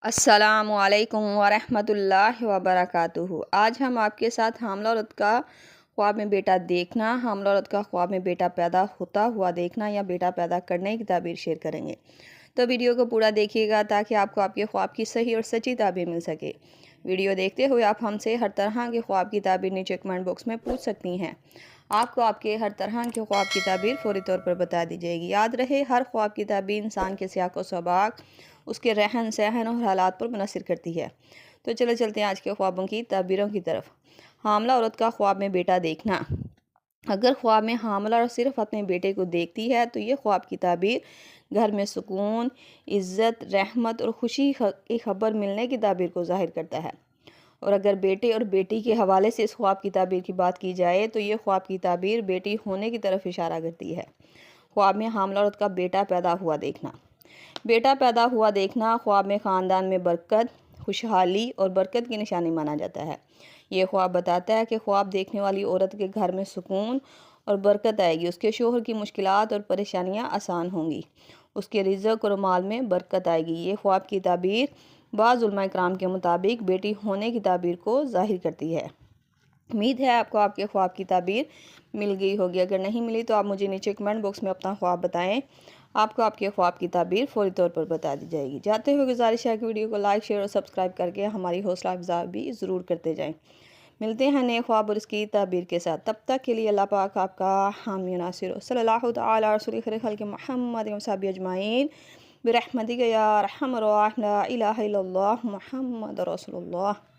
السلام علیکم ورحمۃ اللہ وبرکاتہ۔ آج ہم آپ کے ساتھ حاملہ عورت کا خواب میں بیٹا دیکھنا، حاملہ عورت کا خواب میں بیٹا پیدا ہوتا ہوا دیکھنا یا بیٹا پیدا کرنے کی تعبیر شیئر کریں گے۔ تو ویڈیو کو پورا دیکھیے گا تاکہ آپ کو آپ کے خواب کی صحیح اور سچی تعبیر مل سکے۔ ویڈیو دیکھتے ہوئے آپ ہم سے ہر طرح کے خواب کی تعبیر نیچے کمنٹ باکس میں پوچھ سکتی ہیں۔ آپ کو آپ کے ہر طرح کے خواب کی تعبیر فوری طور پر بتا دی جائے گی۔ یاد رہے، ہر خواب کی تعبیر انسان کے سیاق و سباق، اس کے رہن سہن اور حالات پر منحصر کرتی ہے۔ تو چلتے ہیں آج کے خوابوں کی تعبیروں کی طرف۔ حاملہ عورت کا خواب میں بیٹا دیکھنا۔ اگر خواب میں حاملہ عورت صرف اپنے بیٹے کو دیکھتی ہے تو یہ خواب کی تعبیر گھر میں سکون، عزت، رحمت اور خوشی کی خبر ملنے کی تعبیر کو ظاہر کرتا ہے۔ اور اگر بیٹے اور بیٹی کے حوالے سے اس خواب کی تعبیر کی بات کی جائے تو یہ خواب کی تعبیر بیٹی ہونے کی طرف اشارہ کرتی ہے۔ خواب میں حاملہ عورت کا بیٹا پیدا ہوا دیکھنا۔ بیٹا پیدا ہوا دیکھنا خواب میں خاندان میں برکت، خوشحالی اور برکت کی نشانی مانا جاتا ہے۔ یہ خواب بتاتا ہے کہ خواب دیکھنے والی عورت کے گھر میں سکون اور برکت آئے گی، اس کے شوہر کی مشکلات اور پریشانیاں آسان ہوں گی، اس کے رزق اور مال میں برکت آئے گی۔ یہ خواب کی تعبیر بعض علماء کرام کے مطابق بیٹی ہونے کی تعبیر کو ظاہر کرتی ہے۔ امید ہے آپ کو آپ کے خواب کی تعبیر مل گئی ہوگی۔ اگر نہیں ملی تو آپ مجھے نیچے کمنٹ باکس میں اپنا خواب بتائیں، آپ کو آپ کے خواب کی تعبیر فوری طور پر بتا دی جائے گی۔ جاتے ہوئے گزارش ہے کہ ویڈیو کو لائک، شیئر اور سبسکرائب کر کے ہماری حوصلہ افزائی بھی ضرور کرتے جائیں۔ ملتے ہیں نئے خواب اور اس کی تعبیر کے ساتھ، تب تک کے لیے اللہ پاک آپ کا حامی و ناصر۔ صلی اللہ تعالیٰ علی رسول خیر خلق محمد و صحبہ اجمعین برحمتک یا ارحم الراحمین، لا الہ الا اللہ محمد رسول اللہ۔